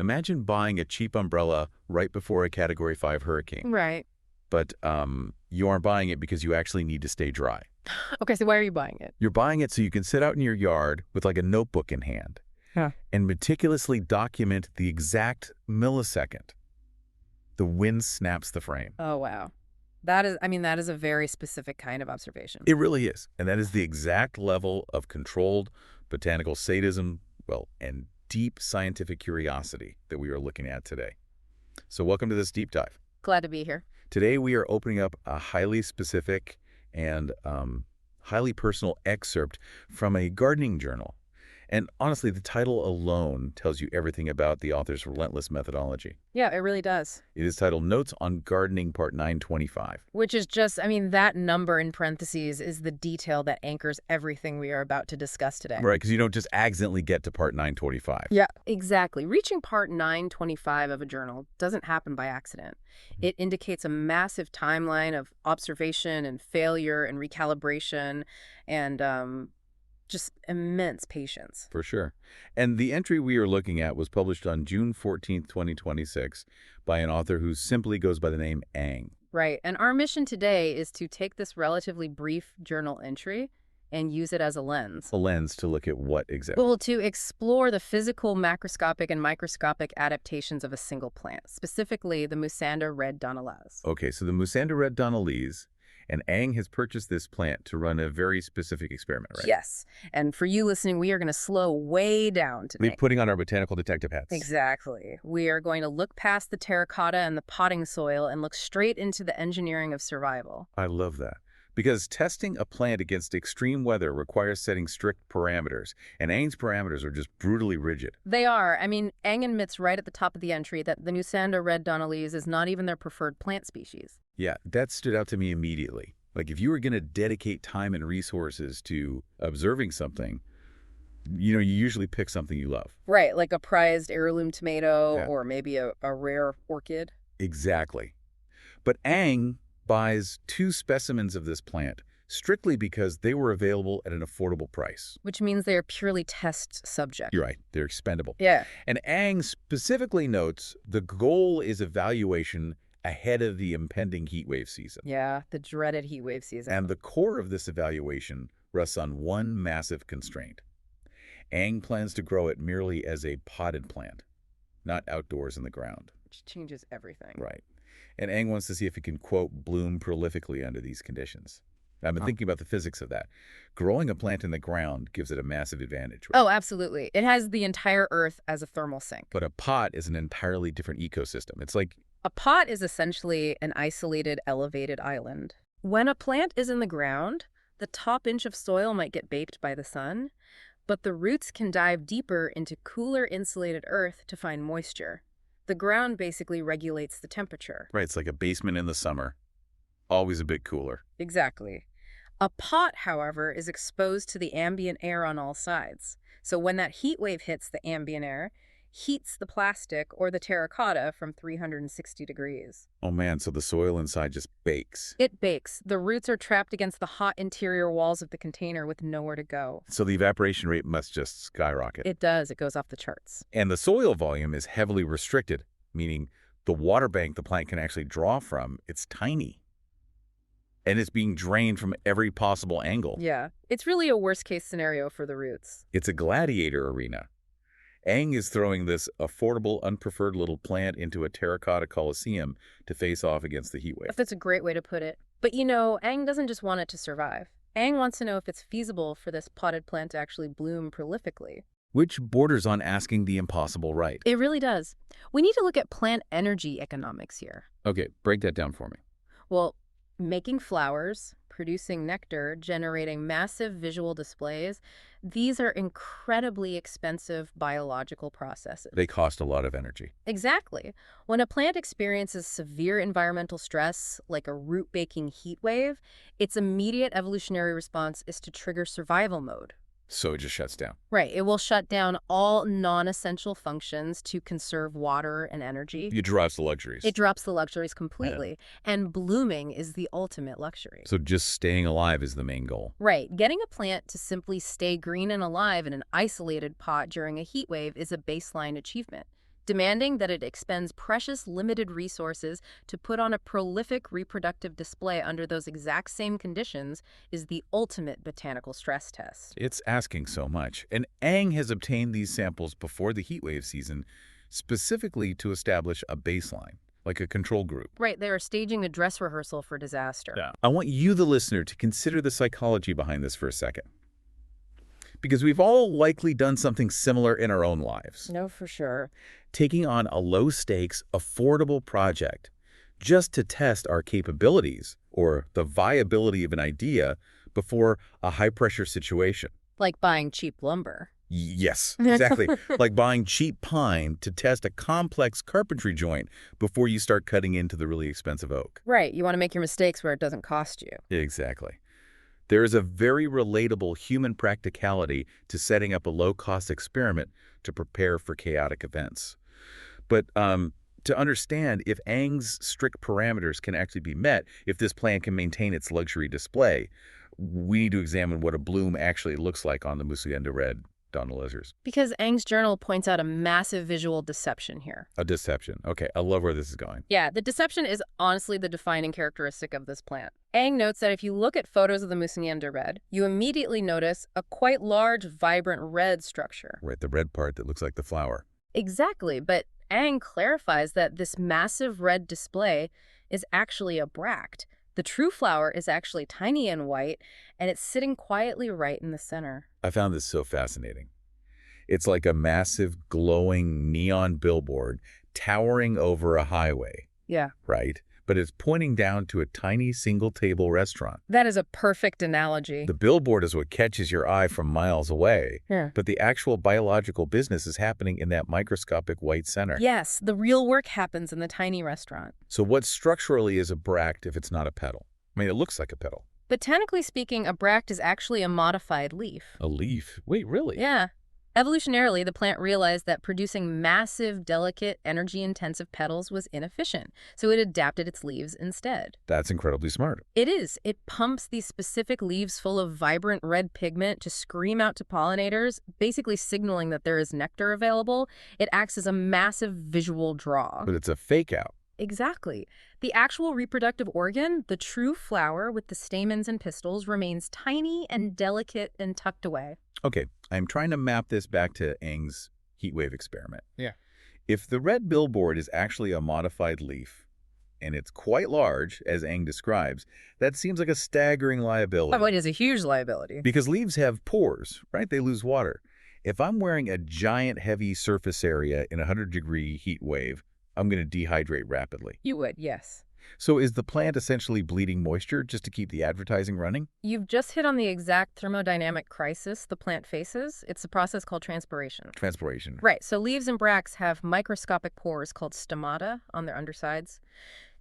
Imagine buying a cheap umbrella right before a Category 5 hurricane. Right. But you aren't buying it because you actually need to stay dry. Okay, so why are you buying it? You're buying it so you can sit out in your yard with like a notebook in hand and meticulously document the exact millisecond the wind snaps the frame. Oh, wow. That is a very specific kind of observation. It really is. And that is the exact level of controlled botanical sadism, and deep scientific curiosity that we are looking at today. So welcome to this deep dive. Glad to be here. Today we are opening up a highly specific and highly personal excerpt from a gardening journal. And honestly, the title alone tells you everything about the author's relentless methodology. Yeah, it really does. It is titled Notes on Gardening, Part 925. Which is just, that number in parentheses is the detail that anchors everything we are about to discuss today. Right, because you don't just accidentally get to Part 925. Yeah, exactly. Reaching Part 925 of a journal doesn't happen by accident. It indicates a massive timeline of observation and failure and recalibration and just immense patience. For sure. And the entry we are looking at was published on June 14th, 2026 by an author who simply goes by the name Ang. Right. And our mission today is to take this relatively brief journal entry and use it as a lens. A lens to look at what exactly? Well, to explore the physical, macroscopic, and microscopic adaptations of a single plant, specifically the Mussaenda Red Dona Luz. Okay, so the Mussaenda Red Dona Luz, and Ang has purchased this plant to run a very specific experiment, right? Yes. And for you listening, we are going to slow way down today. We're putting on our botanical detective hats. Exactly. We are going to look past the terracotta and the potting soil and look straight into the engineering of survival. I love that. Because testing a plant against extreme weather requires setting strict parameters, and Ang's parameters are just brutally rigid. They are. Ang admits right at the top of the entry that the Mussaenda Red Dona Luz is not even their preferred plant species. Yeah, that stood out to me immediately. Like, if you were going to dedicate time and resources to observing something, you usually pick something you love. Right, like a prized heirloom tomato or maybe a rare orchid. Exactly. But Ang buys 2 specimens of this plant strictly because they were available at an affordable price. Which means they are purely test subject. You're right. They're expendable. Yeah. And Ang specifically notes the goal is evaluation ahead of the impending heat wave season. Yeah, the dreaded heat wave season. And the core of this evaluation rests on one massive constraint. Ang plans to grow it merely as a potted plant, not outdoors in the ground. Which changes everything. Right. And Ang wants to see if it can, quote, bloom prolifically under these conditions. I've been thinking about the physics of that. Growing a plant in the ground gives it a massive advantage. Right? Oh, absolutely. It has the entire earth as a thermal sink. But a pot is an entirely different ecosystem. It's like... A pot is essentially an isolated, elevated island. When a plant is in the ground, the top inch of soil might get baked by the sun, but the roots can dive deeper into cooler, insulated earth to find moisture. The ground basically regulates the temperature. Right, it's like a basement in the summer. Always a bit cooler. Exactly. A pot, however, is exposed to the ambient air on all sides. So when that heat wave hits the ambient air, heats the plastic or the terracotta from 360 degrees. Oh man, so the soil inside just bakes. It bakes. The roots are trapped against the hot interior walls of the container with nowhere to go. So the evaporation rate must just skyrocket. It does. It goes off the charts. And the soil volume is heavily restricted, meaning the water bank the plant can actually draw from, it's tiny. And it's being drained from every possible angle. Yeah. It's really a worst-case scenario for the roots. It's a gladiator arena. Ang is throwing this affordable, unpreferred little plant into a terracotta coliseum to face off against the heat wave. That's a great way to put it. But Ang doesn't just want it to survive. Ang wants to know if it's feasible for this potted plant to actually bloom prolifically. Which borders on asking the impossible right. It really does. We need to look at plant energy economics here. Okay, break that down for me. Well, making flowers, producing nectar, generating massive visual displays, these are incredibly expensive biological processes. They cost a lot of energy. Exactly. When a plant experiences severe environmental stress, like a root-baking heat wave, its immediate evolutionary response is to trigger survival mode. So it just shuts down. Right. It will shut down all non-essential functions to conserve water and energy. It drops the luxuries. It drops the luxuries completely. Yeah. And blooming is the ultimate luxury. So just staying alive is the main goal. Right. Getting a plant to simply stay green and alive in an isolated pot during a heat wave is a baseline achievement. demanding that it expends precious limited resources to put on a prolific reproductive display under those exact same conditions is the ultimate botanical stress test. It's asking so much. And Ang has obtained these samples before the heatwave season specifically to establish a baseline, like a control group. Right, they are staging a dress rehearsal for disaster. Yeah. I want you, the listener, to consider the psychology behind this for a second. Because we've all likely done something similar in our own lives. No, for sure. Taking on a low-stakes, affordable project just to test our capabilities or the viability of an idea before a high-pressure situation. Like buying cheap lumber. Yes, exactly. Like buying cheap pine to test a complex carpentry joint before you start cutting into the really expensive oak. Right, you want to make your mistakes where it doesn't cost you. Exactly. There is a very relatable human practicality to setting up a low-cost experiment to prepare for chaotic events. But to understand if Ang's strict parameters can actually be met, if this plant can maintain its luxury display, we need to examine what a bloom actually looks like on the Mussaenda Red Dona Luz. Because Ang's journal points out a massive visual deception here. A deception. Okay, I love where this is going. Yeah, the deception is honestly the defining characteristic of this plant. Ang notes that if you look at photos of the Mussaenda Red, you immediately notice a quite large, vibrant red structure. Right, the red part that looks like the flower. Exactly, but Ang clarifies that this massive red display is actually a bract. The true flower is actually tiny and white, and it's sitting quietly right in the center. I found this so fascinating. It's like a massive, glowing neon billboard towering over a highway. Yeah. Right? But it's pointing down to a tiny single-table restaurant. That is a perfect analogy. The billboard is what catches your eye from miles away. Yeah. But the actual biological business is happening in that microscopic white center. Yes, the real work happens in the tiny restaurant. So what structurally is a bract if it's not a petal? I mean, it looks like a petal. Botanically speaking, a bract is actually a modified leaf. A leaf? Wait, really? Yeah. Evolutionarily, the plant realized that producing massive, delicate, energy-intensive petals was inefficient, so it adapted its leaves instead. That's incredibly smart. It is. It pumps these specific leaves full of vibrant red pigment to scream out to pollinators, basically signaling that there is nectar available. It acts as a massive visual draw. But it's a fake out. Exactly. The actual reproductive organ, the true flower with the stamens and pistils, remains tiny and delicate and tucked away. Okay, I'm trying to map this back to Ang's heatwave experiment. Yeah. If the red billboard is actually a modified leaf, and it's quite large, as Ang describes, that seems like a staggering liability. Oh, it is a huge liability. Because leaves have pores, right? They lose water. If I'm wearing a giant, heavy surface area in a 100-degree heat wave, I'm going to dehydrate rapidly. You would, yes. So is the plant essentially bleeding moisture just to keep the advertising running? You've just hit on the exact thermodynamic crisis the plant faces. It's a process called transpiration. Transpiration. Right, so leaves and bracts have microscopic pores called stomata on their undersides.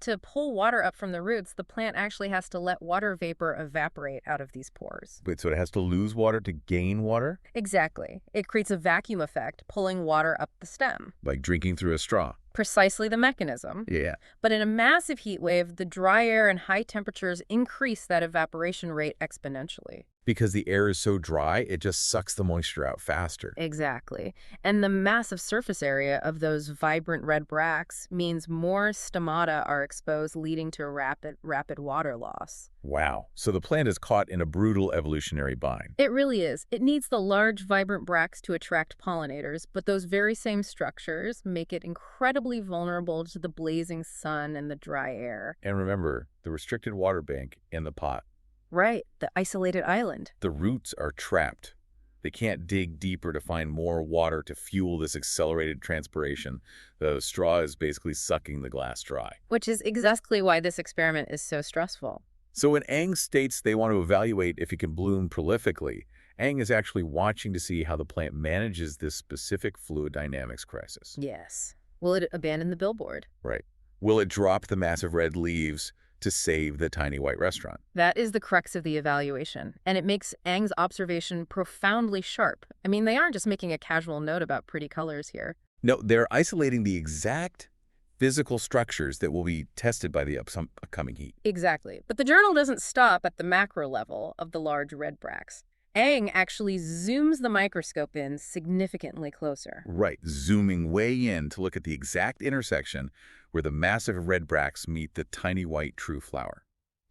To pull water up from the roots, the plant actually has to let water vapor evaporate out of these pores. Wait, so it has to lose water to gain water? Exactly. It creates a vacuum effect, pulling water up the stem. Like drinking through a straw. Precisely the mechanism. Yeah. But in a massive heat wave, the dry air and high temperatures increase that evaporation rate exponentially. Because the air is so dry, it just sucks the moisture out faster. Exactly. And the massive surface area of those vibrant red bracts means more stomata are exposed, leading to rapid water loss. Wow. So the plant is caught in a brutal evolutionary bind. It really is. It needs the large, vibrant bracts to attract pollinators, but those very same structures make it incredibly vulnerable to the blazing sun and the dry air. And remember, the restricted water bank in the pot. Right, the isolated island. The roots are trapped. They can't dig deeper to find more water to fuel this accelerated transpiration. The straw is basically sucking the glass dry. Which is exactly why this experiment is so stressful. So when Ang states they want to evaluate if it can bloom prolifically, Ang is actually watching to see how the plant manages this specific fluid dynamics crisis. Yes. Will it abandon the billboard? Right. Will it drop the massive red leaves to save the tiny white restaurant? That is the crux of the evaluation, and it makes Ang's observation profoundly sharp. I mean, they aren't just making a casual note about pretty colors here. No, they're isolating the exact physical structures that will be tested by the upcoming heat. Exactly. But the journal doesn't stop at the macro level of the large red bracts. Aang actually zooms the microscope in significantly closer. Right, zooming way in to look at the exact intersection where the massive red bracts meet the tiny white true flower.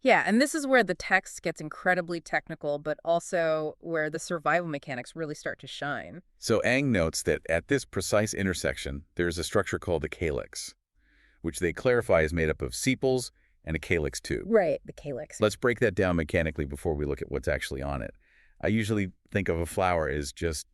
Yeah, and this is where the text gets incredibly technical, but also where the survival mechanics really start to shine. So Aang notes that at this precise intersection, there is a structure called the calyx, which they clarify is made up of sepals and a calyx tube. Right, the calyx. Let's break that down mechanically before we look at what's actually on it. I usually think of a flower as just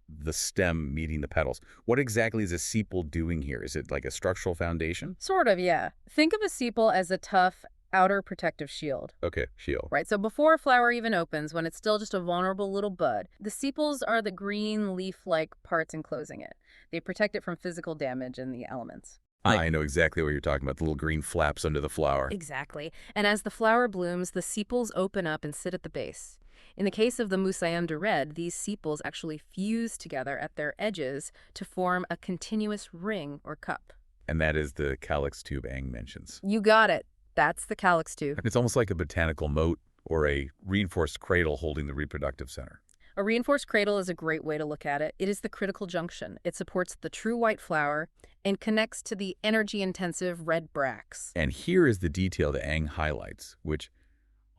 the stem meeting the petals. What exactly is a sepal doing here? Is it like a structural foundation? Sort of, yeah. Think of a sepal as a tough outer protective shield. Okay, shield. Right, so before a flower even opens, when it's still just a vulnerable little bud, the sepals are the green leaf-like parts enclosing it. They protect it from physical damage and the elements. I know exactly what you're talking about, the little green flaps under the flower. Exactly. And as the flower blooms, the sepals open up and sit at the base. In the case of the Mussaenda Red, these sepals actually fuse together at their edges to form a continuous ring or cup. And that is the calyx tube Aang mentions. You got it. That's the calyx tube. It's almost like a botanical moat or a reinforced cradle holding the reproductive center. A reinforced cradle is a great way to look at it. It is the critical junction. It supports the true white flower and connects to the energy-intensive red bracts. And here is the detail that Aang highlights, which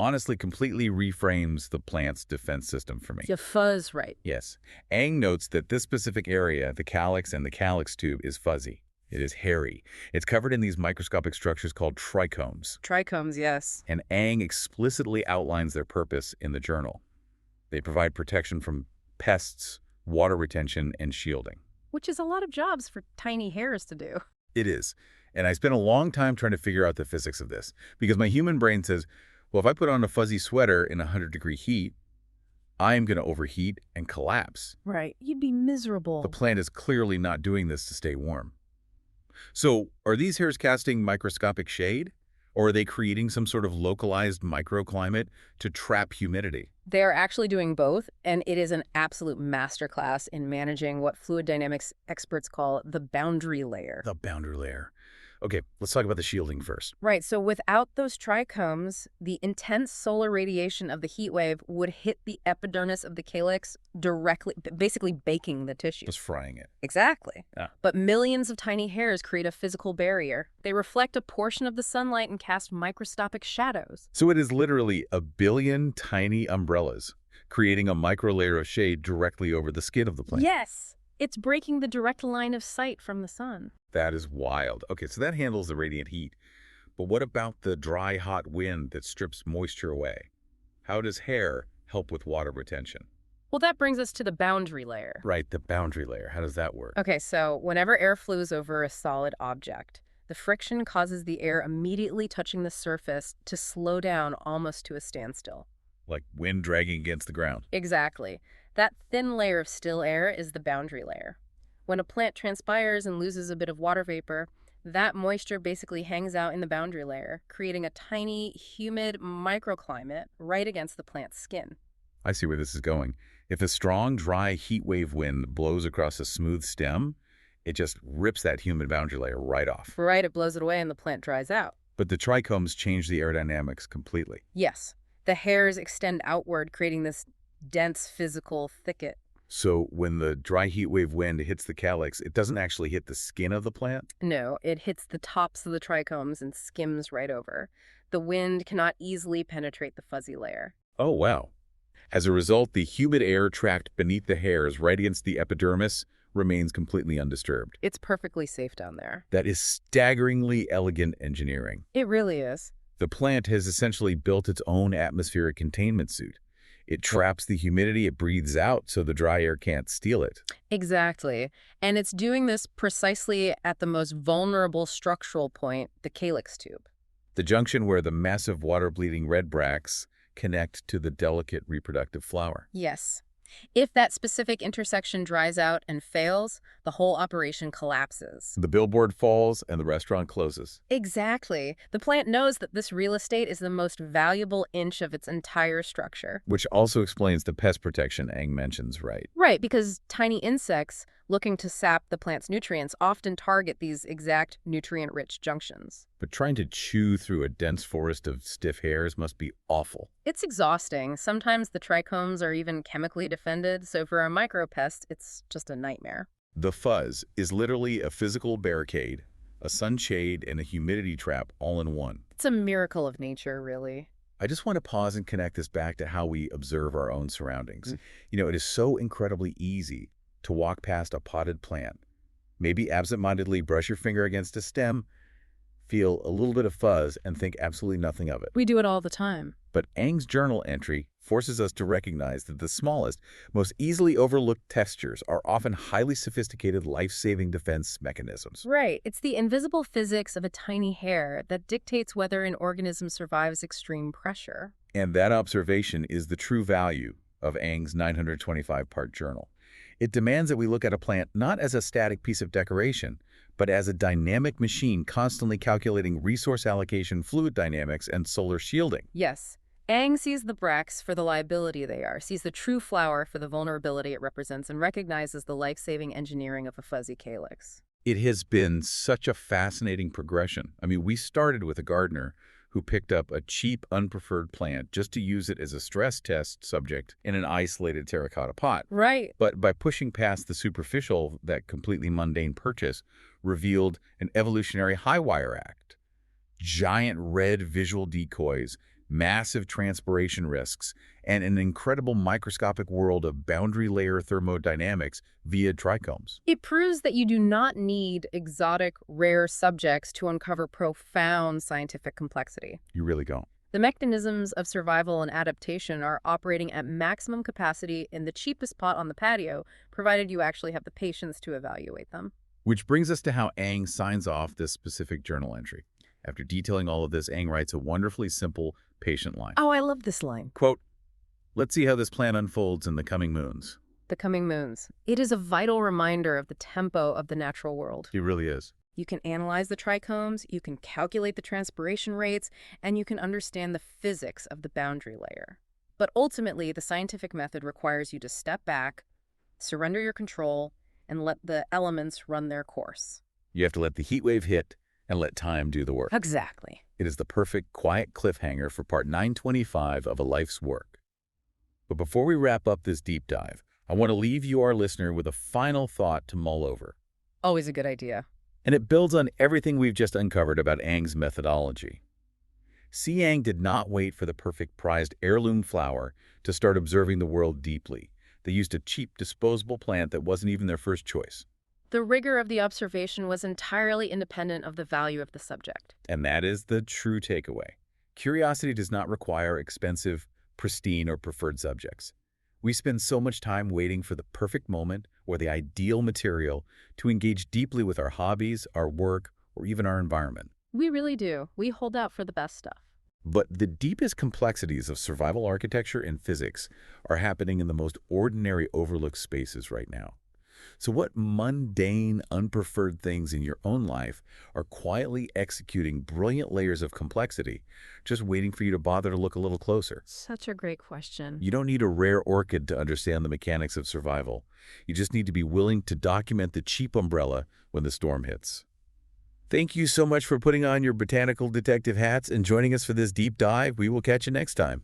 honestly completely reframes the plant's defense system for me. You fuzz right. Yes. Aang notes that this specific area, the calyx and the calyx tube, is fuzzy. It is hairy. It's covered in these microscopic structures called trichomes. Trichomes, yes. And Aang explicitly outlines their purpose in the journal. They provide protection from pests, water retention, and shielding. Which is a lot of jobs for tiny hairs to do. It is. And I spent a long time trying to figure out the physics of this, because my human brain says, well, if I put on a fuzzy sweater in 100-degree heat, I am going to overheat and collapse. Right. You'd be miserable. The plant is clearly not doing this to stay warm. So are these hairs casting microscopic shade? Or are they creating some sort of localized microclimate to trap humidity? They're actually doing both, and it is an absolute masterclass in managing what fluid dynamics experts call the boundary layer. The boundary layer. Okay, let's talk about the shielding first. Right, so without those trichomes, the intense solar radiation of the heat wave would hit the epidermis of the calyx directly, basically baking the tissue. Just frying it. Exactly. Ah. But millions of tiny hairs create a physical barrier. They reflect a portion of the sunlight and cast microscopic shadows. So it is literally a billion tiny umbrellas creating a microlayer of shade directly over the skin of the plant. Yes! It's breaking the direct line of sight from the sun. That is wild. Okay, so that handles the radiant heat. But what about the dry, hot wind that strips moisture away? How does hair help with water retention? Well, that brings us to the boundary layer. Right, the boundary layer. How does that work? Okay, so whenever air flows over a solid object, the friction causes the air immediately touching the surface to slow down almost to a standstill. Like wind dragging against the ground. Exactly. That thin layer of still air is the boundary layer. When a plant transpires and loses a bit of water vapor, that moisture basically hangs out in the boundary layer, creating a tiny, humid microclimate right against the plant's skin. I see where this is going. If a strong, dry heat wave wind blows across a smooth stem, it just rips that humid boundary layer right off. Right, it blows it away and the plant dries out. But the trichomes change the aerodynamics completely. Yes. The hairs extend outward, creating this dense physical thicket. So when the dry heat wave wind hits the calyx, it doesn't actually hit the skin of the plant? No, it hits the tops of the trichomes and skims right over. The wind cannot easily penetrate the fuzzy layer. Oh, wow. As a result, the humid air trapped beneath the hairs right against the epidermis remains completely undisturbed. It's perfectly safe down there. That is staggeringly elegant engineering. It really is. The plant has essentially built its own atmospheric containment suit. It traps the humidity it breathes out so the dry air can't steal it. Exactly. And it's doing this precisely at the most vulnerable structural point, the calyx tube. The junction where the massive water-bleeding red bracts connect to the delicate reproductive flower. Yes. If that specific intersection dries out and fails, the whole operation collapses. The billboard falls and the restaurant closes. Exactly. The plant knows that this real estate is the most valuable inch of its entire structure. Which also explains the pest protection Aang mentions, right? Right, because tiny insects, looking to sap the plant's nutrients, often target these exact nutrient-rich junctions. But trying to chew through a dense forest of stiff hairs must be awful. It's exhausting. Sometimes the trichomes are even chemically defended, so for a micropest, it's just a nightmare. The fuzz is literally a physical barricade, a sunshade, and a humidity trap all in one. It's a miracle of nature, really. I just want to pause and connect this back to how we observe our own surroundings. It is so incredibly easy to walk past a potted plant, maybe absentmindedly brush your finger against a stem, feel a little bit of fuzz, and think absolutely nothing of it. We do it all the time. But Eng's journal entry forces us to recognize that the smallest, most easily overlooked textures are often highly sophisticated life-saving defense mechanisms. Right. It's the invisible physics of a tiny hair that dictates whether an organism survives extreme pressure. And that observation is the true value of Eng's 925-part journal. It demands that we look at a plant not as a static piece of decoration, but as a dynamic machine constantly calculating resource allocation, fluid dynamics, and solar shielding. Yes. Eng sees the bracts for the liability they are, sees the true flower for the vulnerability it represents, and recognizes the life-saving engineering of a fuzzy calyx. It has been such a fascinating progression. I mean, we started with a gardener who picked up a cheap, unpreferred plant just to use it as a stress test subject in an isolated terracotta pot. Right. But by pushing past the superficial, that completely mundane purchase revealed an evolutionary high-wire act. Giant red visual decoys, massive transpiration risks, and an incredible microscopic world of boundary layer thermodynamics via trichomes. It proves that you do not need exotic, rare subjects to uncover profound scientific complexity. You really don't. The mechanisms of survival and adaptation are operating at maximum capacity in the cheapest pot on the patio, provided you actually have the patience to evaluate them. Which brings us to how Eng signs off this specific journal entry. After detailing all of this, Eng writes a wonderfully simple, patient line. Oh, I love this line. Quote, "Let's see how this plant unfolds in the coming moons." The coming moons. It is a vital reminder of the tempo of the natural world. It really is. You can analyze the trichomes, you can calculate the transpiration rates, and you can understand the physics of the boundary layer. But ultimately, the scientific method requires you to step back, surrender your control, and let the elements run their course. You have to let the heat wave hit and let time do the work. Exactly. It is the perfect, quiet cliffhanger for part 925 of a life's work. But before we wrap up this deep dive, I want to leave you, our listener, with a final thought to mull over. Always a good idea. And it builds on everything we've just uncovered about Eng's methodology. C. Eng did not wait for the perfect prized heirloom flower to start observing the world deeply. They used a cheap, disposable plant that wasn't even their first choice. The rigor of the observation was entirely independent of the value of the subject. And that is the true takeaway. Curiosity does not require expensive, pristine, or preferred subjects. We spend so much time waiting for the perfect moment or the ideal material to engage deeply with our hobbies, our work, or even our environment. We really do. We hold out for the best stuff. But the deepest complexities of survival architecture and physics are happening in the most ordinary, overlooked spaces right now. So what mundane, unpreferred things in your own life are quietly executing brilliant layers of complexity, just waiting for you to bother to look a little closer? Such a great question. You don't need a rare orchid to understand the mechanics of survival. You just need to be willing to document the cheap umbrella when the storm hits. Thank you so much for putting on your botanical detective hats and joining us for this deep dive. We will catch you next time.